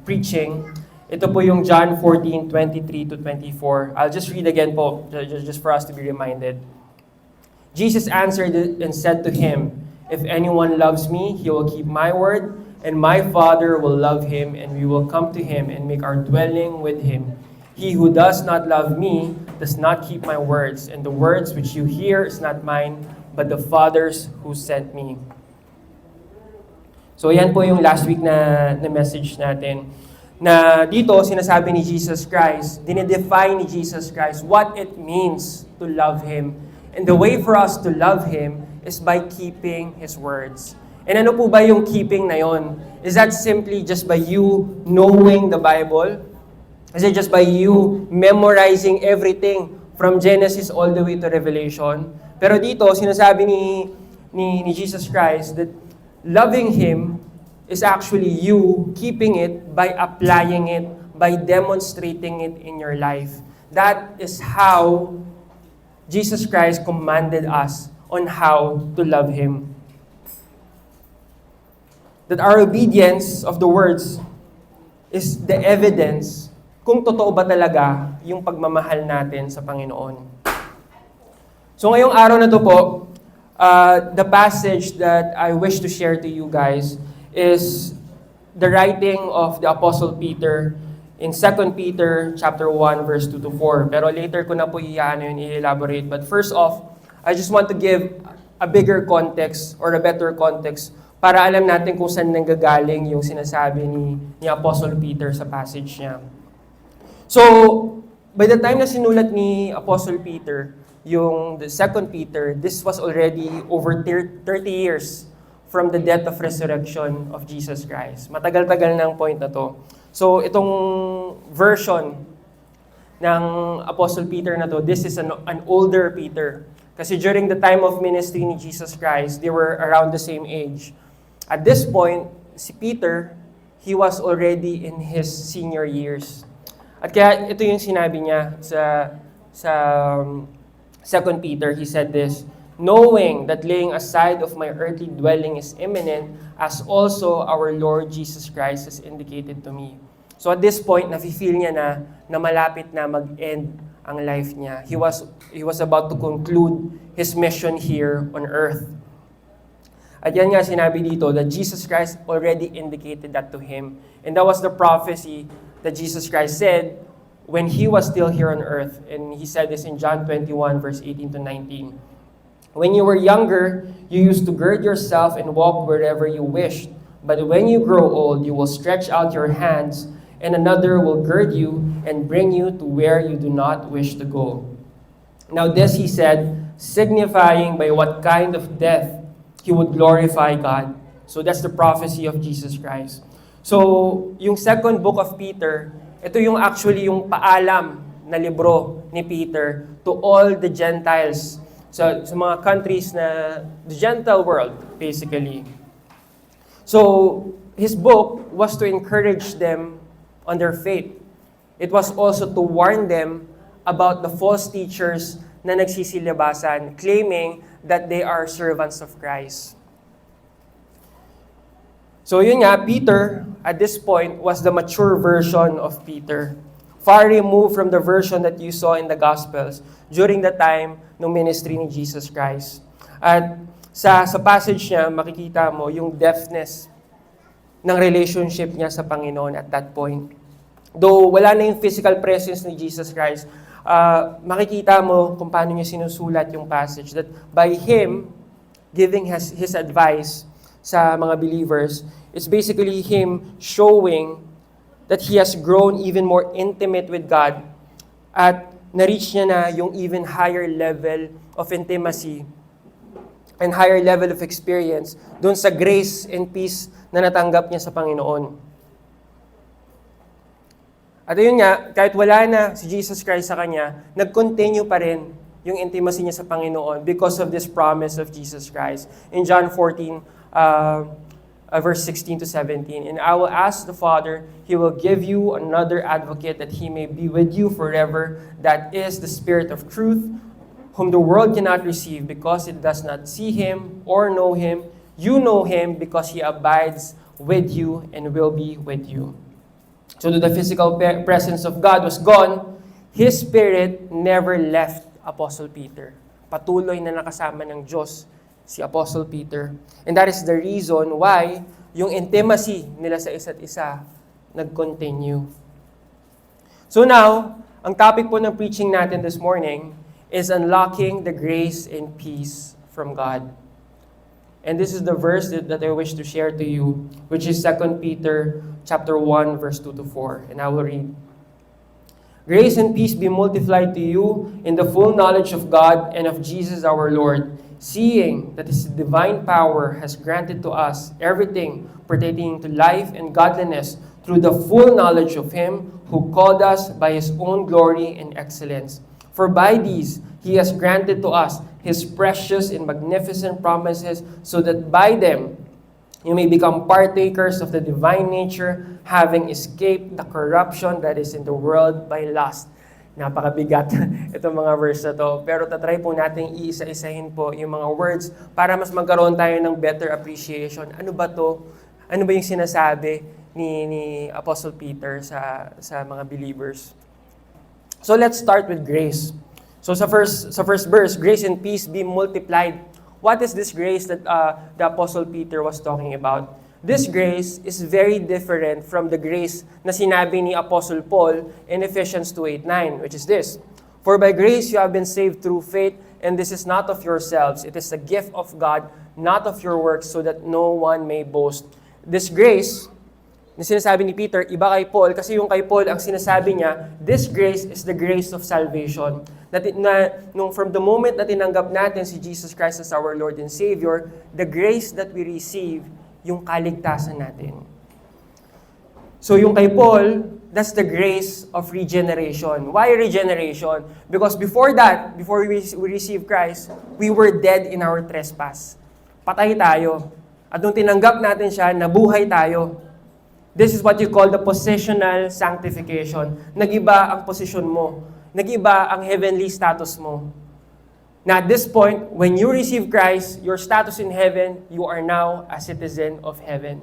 preaching. Ito po yung John 14:23 to 24. I'll just read again po, just for us to be reminded. Jesus answered and said to him, "If anyone loves me, he will keep my word, and my Father will love him, and we will come to him and make our dwelling with him. He who does not love me does not keep my words, and the words which you hear is not mine, but the Father's who sent me." So yan po yung last week na message natin. Na dito, sinasabi ni Jesus Christ, dinedefine ni Jesus Christ what it means to love Him. And the way for us to love Him is by keeping His words. And ano po ba yung keeping na yon? Is that simply just by you knowing the Bible? Is it just by you memorizing everything from Genesis all the way to Revelation? Pero dito, sinasabi ni Jesus Christ that loving Him is actually you keeping it by applying it, by demonstrating it in your life. That is how Jesus Christ commanded us on how to love Him. That our obedience of the words is the evidence kung totoo ba talaga yung pagmamahal natin sa Panginoon. So ngayong araw na to po, the passage that I wish to share to you guys is the writing of the Apostle Peter in 2 Peter chapter 1 verse 2 to 4. Pero later ko na po i-elaborate. But first off, I just want to give a bigger context or a better context para alam natin kung saan nanggagaling yung sinasabi ni Apostle Peter sa passage niya. So, by the time na sinulat ni Apostle Peter, yung the 2 Peter, this was already over 30 years from the death of resurrection of Jesus Christ. Matagal-tagal na ang point na to. So, itong version ng Apostle Peter na to, this is an older Peter. Kasi during the time of ministry ni Jesus Christ, they were around the same age. At this point, si Peter, he was already in his senior years. At kaya ito yung sinabi niya sa 2 Peter, he said this, "Knowing that laying aside of my earthly dwelling is imminent, as also our Lord Jesus Christ has indicated to me." So at this point, nafe-feel niya na malapit na mag-end ang life niya. He was about to conclude his mission here on earth. At yan nga sinabi dito that Jesus Christ already indicated that to him. And that was the prophecy that Jesus Christ said when He was still here on earth. And He said this in John 21 verse 18 to 19. "When you were younger, you used to gird yourself and walk wherever you wished. But when you grow old, you will stretch out your hands, and another will gird you and bring you to where you do not wish to go." Now this He said, signifying by what kind of death He would glorify God. So that's the prophecy of Jesus Christ. So, yung second book of Peter, ito yung actually yung paalam na libro ni Peter to all the Gentiles. Sa mga countries na the Gentile world, basically. So, his book was to encourage them on their faith. It was also to warn them about the false teachers na nagsisilibasan, claiming that they are servants of Christ. So yun nga, Peter, at this point, was the mature version of Peter. Far removed from the version that you saw in the Gospels during the time ng ministry ni Jesus Christ. At sa passage niya, makikita mo yung depthness ng relationship niya sa Panginoon at that point. Though wala na yung physical presence ni Jesus Christ, makikita mo kung paano niya sinusulat yung passage that by Him giving his advice sa mga believers, it's basically Him showing that He has grown even more intimate with God at na-reach niya na yung even higher level of intimacy and higher level of experience dun sa grace and peace na natanggap niya sa Panginoon. At yun nga, kahit wala na si Jesus Christ sa kanya, nag-continue pa rin yung intimacy niya sa Panginoon because of this promise of Jesus Christ. In John 14, verse 16 to 17, "And I will ask the Father, He will give you another advocate that He may be with you forever, that is the Spirit of truth, whom the world cannot receive because it does not see Him or know Him. You know Him because He abides with you and will be with you." So though the physical presence of God was gone, His Spirit never left Apostle Peter. Patuloy na nakasama ng Diyos si Apostle Peter. And that is the reason why yung intimacy nila sa isa't isa nag-continue. So now, ang topic po ng preaching natin this morning is unlocking the grace and peace from God. And this is the verse that I wish to share to you, which is 2 Peter chapter 1, verse 2 to 4. And I will read. Grace and peace be multiplied to you in the full knowledge of God and of Jesus our Lord, seeing that His divine power has granted to us everything pertaining to life and godliness through the full knowledge of Him who called us by His own glory and excellence. For by these He has granted to us His precious and magnificent promises, so that by them you may become partakers of the divine nature, having escaped the corruption that is in the world by lust. Napakabigat itong mga verse na to. Pero tatry po natin iisa-isahin po yung mga words para mas magkaroon tayo ng better appreciation. Ano ba to? Ano ba yung sinasabi ni Apostle Peter sa mga believers? So let's start with grace. So sa first verse, grace and peace be multiplied. What is this grace that the Apostle Peter was talking about? This grace is very different from the grace na sinabi ni Apostle Paul in Ephesians 2:8-9, which is this. For by grace you have been saved through faith, and this is not of yourselves. It is a gift of God, not of your works, so that no one may boast. This grace na sinasabi ni Peter, iba kay Paul, kasi yung kay Paul, ang sinasabi niya, this grace is the grace of salvation. From the moment na tinanggap natin si Jesus Christ as our Lord and Savior, the grace that we receive, yung kaligtasan natin. So yung kay Paul, that's the grace of regeneration. Why regeneration? Because before that, before we receive Christ, we were dead in our trespass. Patay tayo. At nung tinanggap natin siya, nabuhay tayo. This is what you call the positional sanctification. Nag-iba ang posisyon mo. Nag-iba ang heavenly status mo. Now at this point, when you receive Christ, your status in heaven, you are now a citizen of heaven.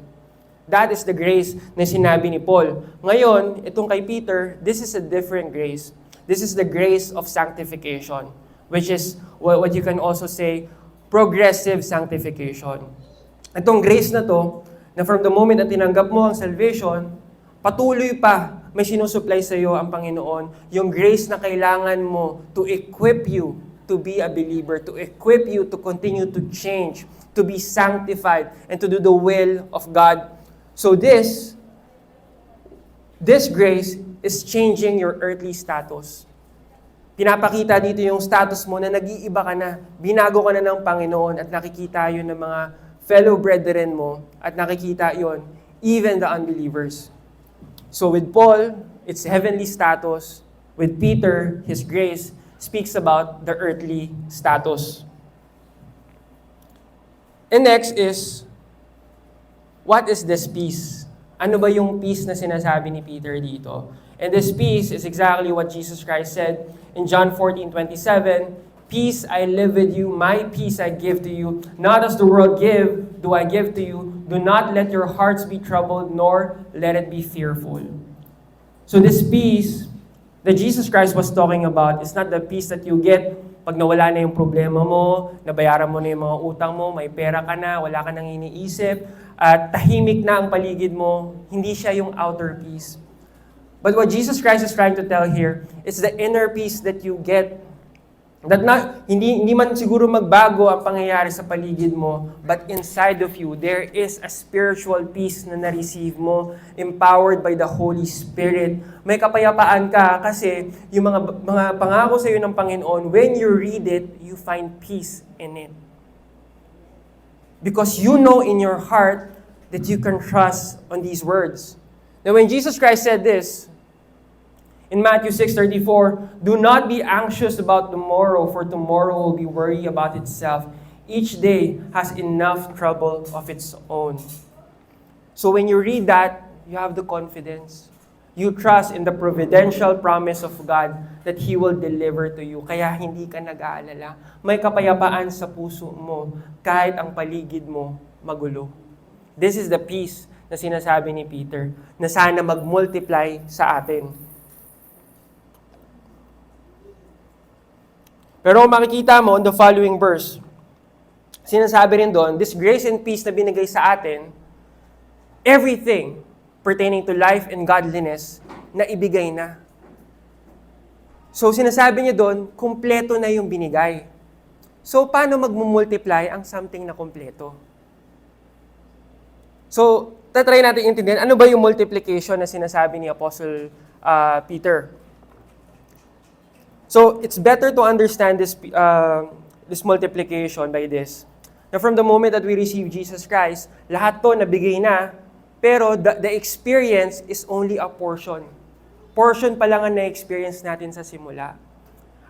That is the grace na sinabi ni Paul. Ngayon, itong kay Peter, this is a different grace. This is the grace of sanctification, which is what you can also say, progressive sanctification. Itong grace na to, na from the moment na tinanggap mo ang salvation, patuloy pa may sinusupply sa iyo ang Panginoon, yung grace na kailangan mo to equip you to be a believer, to equip you to continue to change, to be sanctified, and to do the will of God. So this grace is changing your earthly status. Pinapakita dito yung status mo na nag-iiba ka na, binago ka na ng Panginoon at nakikita yun ng mga fellow brethren mo at nakikita yon even the unbelievers. So with Paul, it's heavenly status. With Peter, his grace speaks about the earthly status. And next is, what is this peace? Ano ba yung peace na sinasabi ni Peter dito? And this peace is exactly what Jesus Christ said in John 14:27, peace I live with you, my peace I give to you. Not as the world do I give to you. Do not let your hearts be troubled, nor let it be fearful. So this peace that Jesus Christ was talking about is not the peace that you get pag nawala na yung problema mo, nabayaran mo na yung mga utang mo, may pera ka na, wala ka nang iniisip, at tahimik na ang paligid mo. Hindi siya yung outer peace. But what Jesus Christ is trying to tell here is the inner peace that you get. That hindi man siguro magbago ang pangyayari sa paligid mo, but inside of you, there is a spiritual peace na na-receive mo, empowered by the Holy Spirit. May kapayapaan ka kasi yung mga pangako sa iyo ng Panginoon, when you read it, you find peace in it. Because you know in your heart that you can trust on these words. Now when Jesus Christ said this, in Matthew 6:34, do not be anxious about tomorrow, for tomorrow will be worried about itself. Each day has enough trouble of its own. So when you read that, you have the confidence. You trust in the providential promise of God that He will deliver to you. Kaya hindi ka nag-aalala. May kapayapaan sa puso mo kahit ang paligid mo magulo. This is the peace na sinasabi ni Peter, na sana mag-multiply sa atin. Pero kung makikita mo in the following verse, sinasabi rin doon, this grace and peace na binigay sa atin, everything pertaining to life and godliness na ibigay na. So sinasabi niya doon, kumpleto na yung binigay. So paano magmumultiply ang something na kumpleto? So, tatry natin intindihan, ano ba yung multiplication na sinasabi ni Apostle Peter? So, it's better to understand this multiplication by this. Now, from the moment that we receive Jesus Christ, lahat to nabigay na, pero the experience is only a portion. Portion pa lang ang na-experience natin sa simula.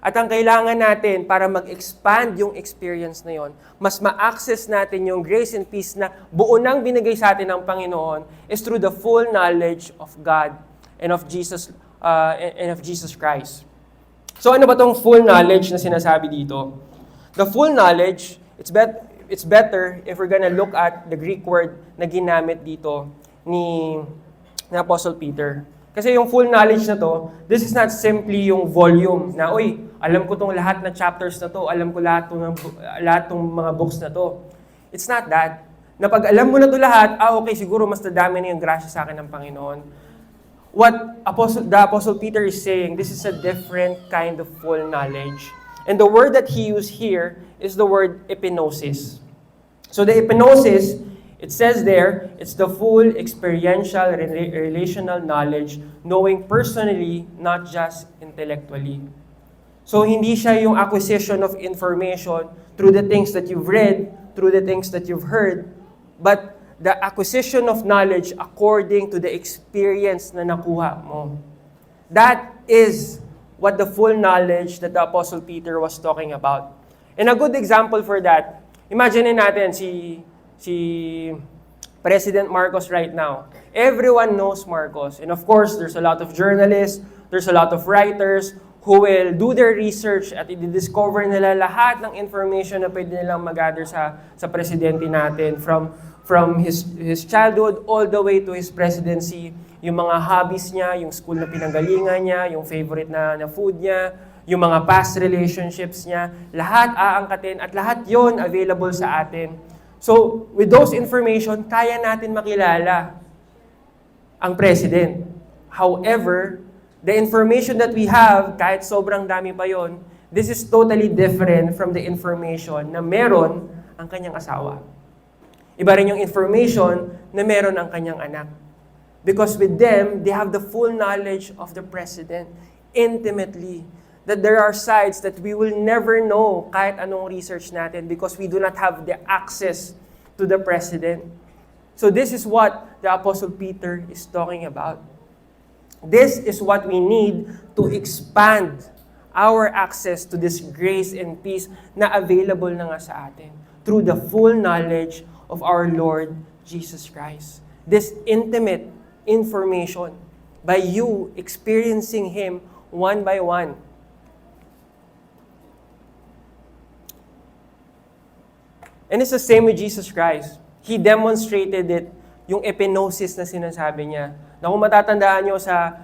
At ang kailangan natin para mag-expand yung experience na yon, mas ma-access natin yung grace and peace na buo nang binigay sa atin ng Panginoon is through the full knowledge of God and of Jesus Christ. So ano ba tong full knowledge na sinasabi dito? The full knowledge, it's better if we're gonna look at the Greek word na ginamit dito ni Apostle Peter. Kasi yung full knowledge na to, this is not simply yung volume na, alam ko tong lahat na chapters na to, alam ko lahat tong mga books na to. It's not that. Na pag alam mo na to lahat, okay, siguro mas dadami na yung grasya sa akin ng Panginoon. What the Apostle Peter is saying, this is a different kind of full knowledge. And the word that he used here is the word epinosis. So the epinosis, it says there, it's the full experiential, relational knowledge, knowing personally, not just intellectually. So hindi siya yung acquisition of information through the things that you've read, through the things that you've heard, but the acquisition of knowledge according to the experience na nakuha mo. That is what the full knowledge that the Apostle Peter was talking about. And a good example for that, imagine natin si President Marcos right now. Everyone knows Marcos. And of course, there's a lot of journalists, there's a lot of writers who will do their research at i-discover nila lahat ng information na pwede nilang mag-gather sa presidente natin from his childhood all the way to his presidency, yung mga hobbies niya, yung school na pinanggalingan niya, yung favorite na food niya, yung mga past relationships niya, lahat aangkatin at lahat yon available sa atin. So, with those information, kaya natin makilala ang president. However, the information that we have, kahit sobrang dami pa yon, this is totally different from the information na meron ang kanyang asawa. Iba rin yung information na meron ang kanyang anak. Because with them, they have the full knowledge of the president intimately. That there are sides that we will never know kahit anong research natin because we do not have the access to the president. So this is what the Apostle Peter is talking about. This is what we need to expand our access to this grace and peace na available na nga sa atin through the full knowledge of our Lord Jesus Christ. This intimate information by you experiencing Him one by one. And it's the same with Jesus Christ. He demonstrated it, yung epinosis na sinasabi niya. Na kung matatandaan nyo sa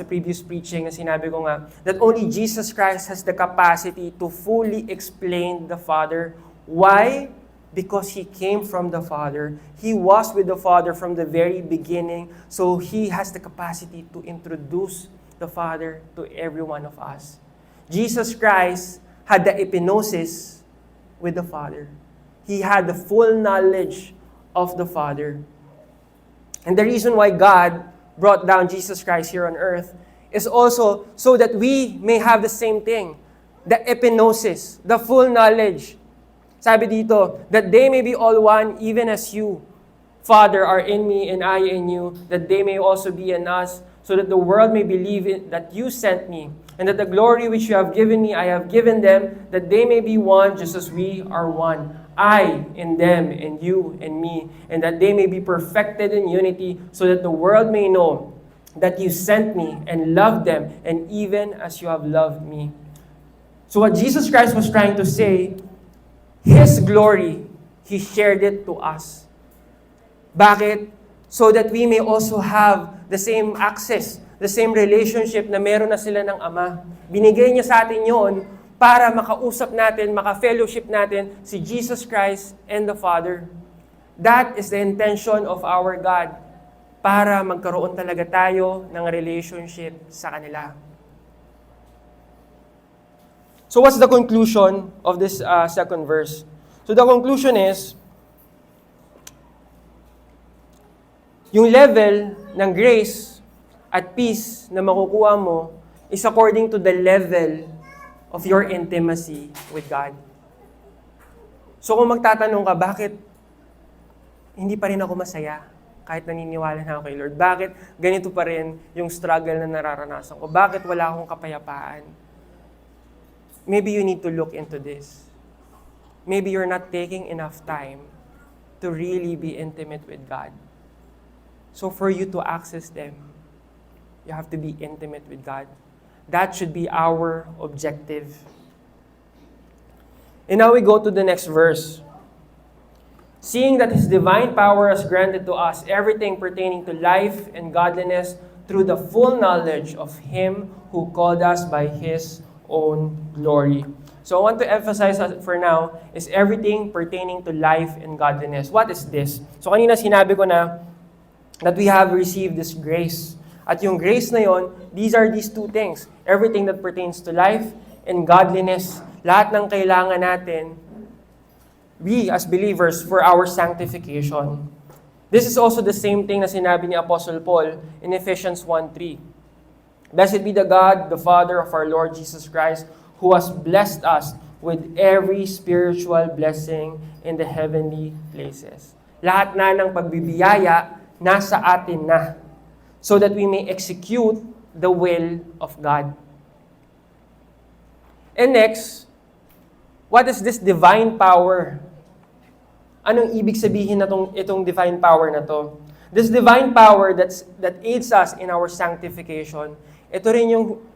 previous preaching na sinabi ko nga, that only Jesus Christ has the capacity to fully explain the Father. Why? Because He came from the Father. He was with the Father from the very beginning. So He has the capacity to introduce the Father to every one of us. Jesus Christ had the epinosis with the Father. He had the full knowledge of the Father. And the reason why God brought down Jesus Christ here on earth is also so that we may have the same thing. The epinosis, the full knowledge. Sabi dito, that they may be all one, even as you, Father, are in me and I in you, that they may also be in us, so that the world may believe that you sent me, and that the glory which you have given me, I have given them, that they may be one, just as we are one. I in them, and you in me, and that they may be perfected in unity, so that the world may know that you sent me and loved them, and even as you have loved me. So what Jesus Christ was trying to say, His glory, He shared it to us. Bakit? so that we may also have the same access, the same relationship na meron na sila ng Ama. Binigay niya sa atin yon para makausap natin, maka-fellowship natin si Jesus Christ and the Father. That is the intention of our God, para magkaroon talaga tayo ng relationship sa kanila. So what's the conclusion of this second verse? So the conclusion is, yung level ng grace at peace na makukuha mo is according to the level of your intimacy with God. So kung magtatanong ka, bakit hindi pa rin ako masaya kahit naniniwala na ako kay Lord? Bakit ganito pa rin yung struggle na nararanasan ko? Bakit wala akong kapayapaan? Maybe you need to look into this. Maybe you're not taking enough time to really be intimate with God. So for you to access them, you have to be intimate with God. That should be our objective. And now we go to the next verse. Seeing that His divine power has granted to us everything pertaining to life and godliness through the full knowledge of Him who called us by His own glory. So I want to emphasize for now is everything pertaining to life and godliness. What is this? So kanina sinabi ko na that we have received this grace. At yung grace na yon, these are these two things. Everything that pertains to life and godliness. Lahat ng kailangan natin, we as believers, for our sanctification. This is also the same thing na sinabi ni Apostle Paul in Ephesians 1:3. Blessed be the God, the Father of our Lord Jesus Christ, who has blessed us with every spiritual blessing in the heavenly places. Lahat na ng pagbibiyaya nasa atin na, so that we may execute the will of God. And next, what is this divine power? Anong ibig sabihin na itong divine power na to? This divine power that aids us in our sanctification, ito rin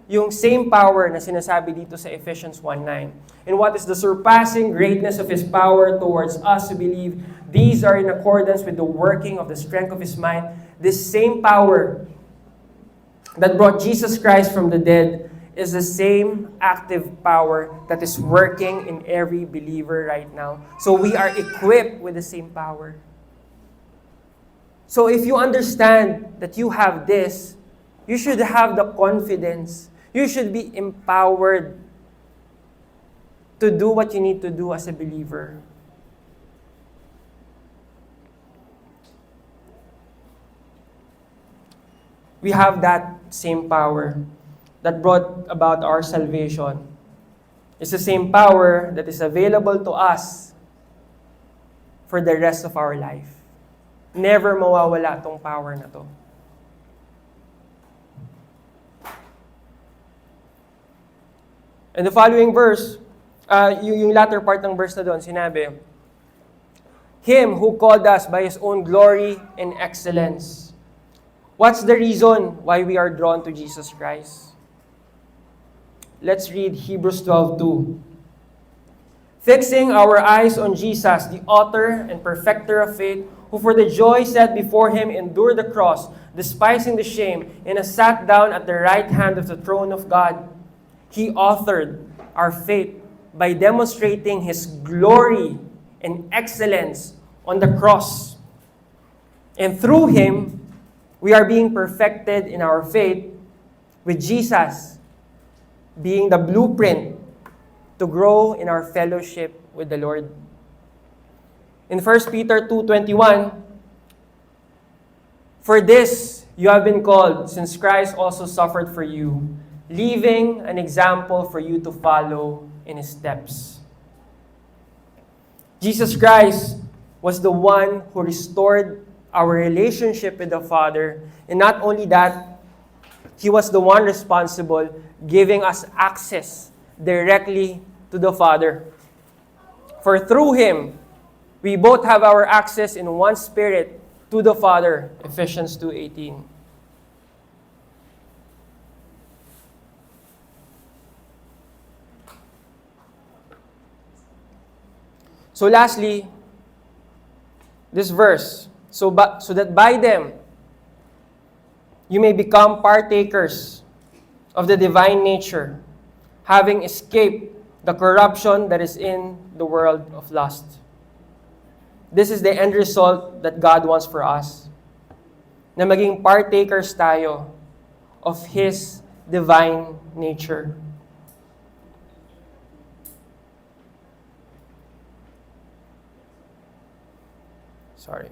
yung same power na sinasabi dito sa Ephesians 1:9. And what is the surpassing greatness of His power towards us who believe? These are in accordance with the working of the strength of His mind. This same power that brought Jesus Christ from the dead is the same active power that is working in every believer right now. So we are equipped with the same power. So if you understand that you have this, you should have the confidence. You should be empowered to do what you need to do as a believer. We have that same power that brought about our salvation. It's the same power that is available to us for the rest of our life. Never mawawala tong power na to. And the following verse, yung latter part ng verse na doon, sinabi, Him who called us by His own glory and excellence. What's the reason why we are drawn to Jesus Christ? Let's read Hebrews 12:2. Fixing our eyes on Jesus, the author and perfecter of faith, who for the joy set before Him endured the cross, despising the shame, and has sat down at the right hand of the throne of God. He authored our faith by demonstrating His glory and excellence on the cross. And through Him, we are being perfected in our faith, with Jesus being the blueprint to grow in our fellowship with the Lord. In 1 Peter 2:21, for this you have been called, since Christ also suffered for you, leaving an example for you to follow in His steps. Jesus Christ was the one who restored our relationship with the Father. And not only that, He was the one responsible, giving us access directly to the Father. For through Him, we both have our access in one Spirit to the Father. Ephesians 2:18. So lastly, this verse, so that by them you may become partakers of the divine nature, having escaped the corruption that is in the world of lust. This is the end result that God wants for us, na maging partakers tayo of His divine nature. Sorry.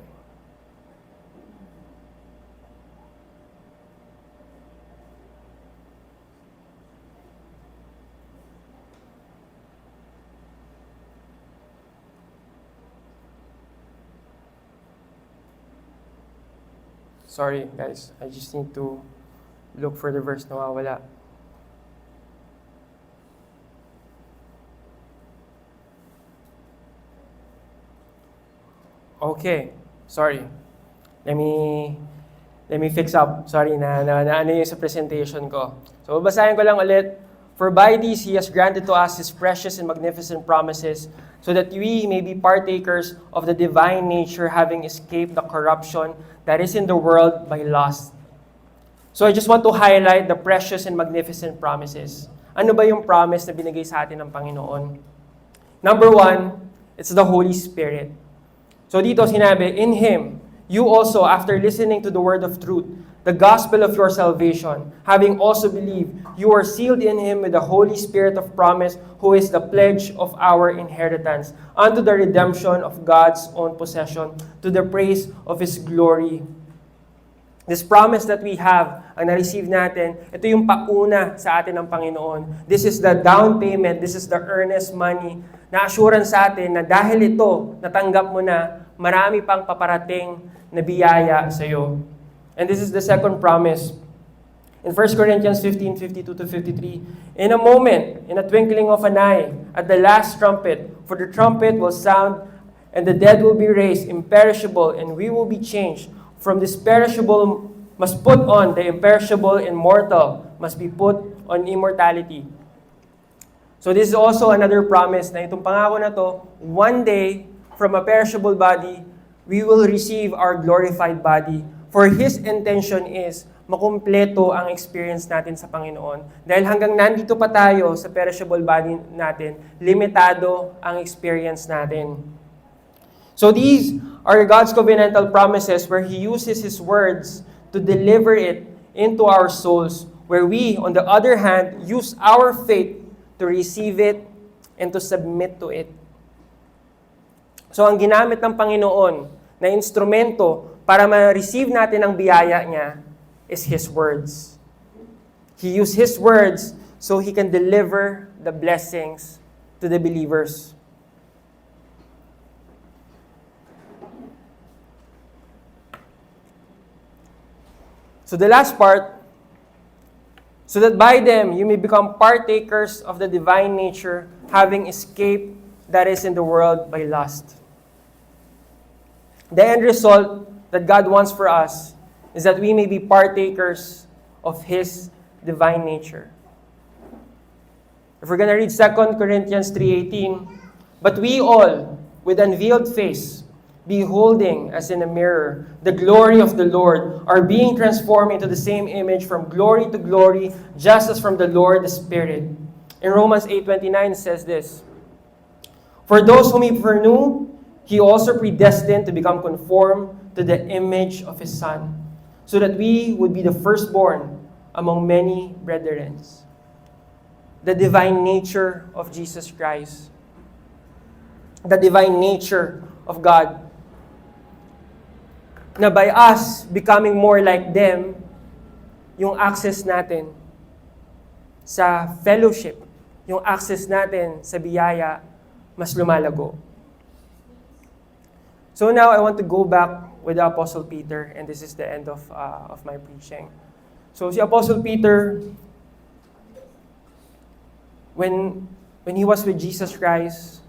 Sorry, guys. I just need to look for the verse na nawawala. Okay. Sorry. Let me fix up. Sorry na ano yung sa presentation ko. So, babasahin ko lang ulit. For by these He has granted to us His precious and magnificent promises, so that we may be partakers of the divine nature, having escaped the corruption that is in the world by lust. So I just want to highlight the precious and magnificent promises. Ano ba yung promise na binigay sa atin ng Panginoon? Number 1, it's the Holy Spirit. So dito sinabi, in Him, you also, after listening to the word of truth, the gospel of your salvation, having also believed, you are sealed in Him with the Holy Spirit of promise, who is the pledge of our inheritance, unto the redemption of God's own possession, to the praise of His glory. This promise that we have, ang na-receive natin, ito yung pauna sa atin ng Panginoon. This is the down payment, this is the earnest money, na assurance sa atin na dahil ito, natanggap mo na, marami pang paparating na biyaya sa iyo. And this is the second promise. In 1 Corinthians 15:52-53, in a moment, in a twinkling of an eye, at the last trumpet, for the trumpet will sound, and the dead will be raised imperishable, and we will be changed. From this perishable must put on the imperishable, and mortal must be put on immortality. So this is also another promise na itong pangako na to, one day, from a perishable body, we will receive our glorified body. For His intention is makumpleto ang experience natin sa Panginoon. Dahil hanggang nandito pa tayo sa perishable body natin, limitado ang experience natin. So these are God's covenantal promises where He uses His words to deliver it into our souls, where we, on the other hand, use our faith to receive it and to submit to it. So ang ginamit ng Panginoon na instrumento para ma-receive natin ang biyaya niya is His words. He used His words so He can deliver the blessings to the believers. So the last part, so that by them you may become partakers of the divine nature, having escaped that is in the world by lust. The end result that God wants for us is that we may be partakers of His divine nature. If we're going to read 2 Corinthians 3:18, but we all, with unveiled face, beholding as in a mirror the glory of the Lord, are being transformed into the same image from glory to glory, just as from the Lord the Spirit. In Romans 8:29 says this, for those whom He foreknew, He also predestined to become conformed to the image of His Son, so that we would be the firstborn among many brethren. The divine nature of Jesus Christ. The divine nature of God. Na by us becoming more like them, yung access natin sa fellowship, yung access natin sa biyaya, mas lumalago. So now I want to go back with the Apostle Peter, and this is the end of my preaching. So si Apostle Peter, when he was with Jesus Christ,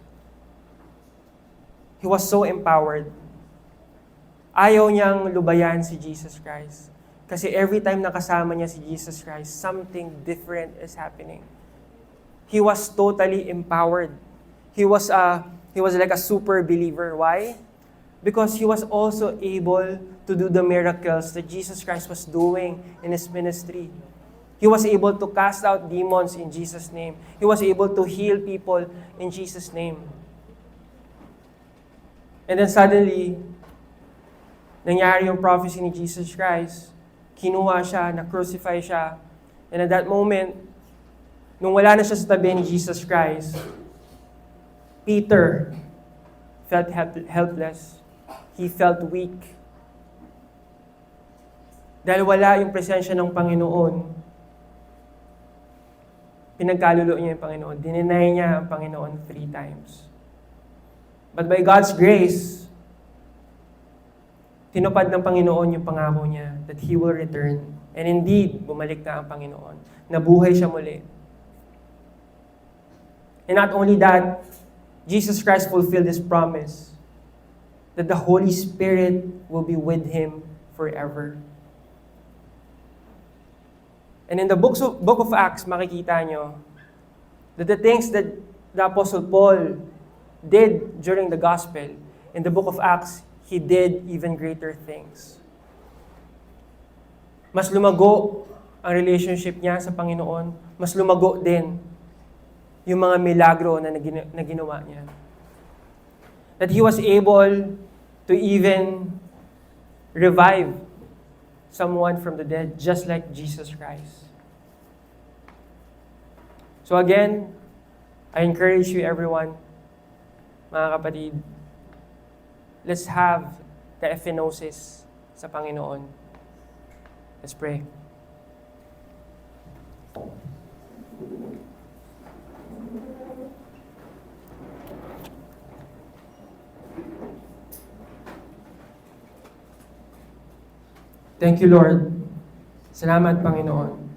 he was so empowered. Ayaw niyang lubayan si Jesus Christ. Kasi every time nakasama niya si Jesus Christ, something different is happening. He was totally empowered. He was like a super believer. Why? Because He was also able to do the miracles that Jesus Christ was doing in His ministry. He was able to cast out demons in Jesus' name. He was able to heal people in Jesus' name. And then suddenly, nangyari yung prophecy ni Jesus Christ. Kinuha siya, na-crucify siya. And at that moment, nung wala na siya sa tabi ni Jesus Christ, Peter felt helpless. He felt weak. Dahil wala yung presensya ng Panginoon, pinagkalulo niya yung Panginoon. Dininay niya ang Panginoon 3 times. But by God's grace, tinupad ng Panginoon yung pangako niya that He will return. And indeed, bumalik na ang Panginoon. Nabuhay siya muli. And not only that, Jesus Christ fulfilled His promise that the Holy Spirit will be with Him forever. And in the book of Acts, makikita nyo that the things that the Apostle Paul did during the gospel, in the book of Acts, he did even greater things. Mas lumago ang relationship niya sa Panginoon, mas lumago din yung mga milagro na ginawa niya. That he was able to even revive someone from the dead, just like Jesus Christ. So again, I encourage you everyone, mga kapatid, let's have the epinosis sa Panginoon. Let's pray. Thank you, Lord. Salamat, Panginoon.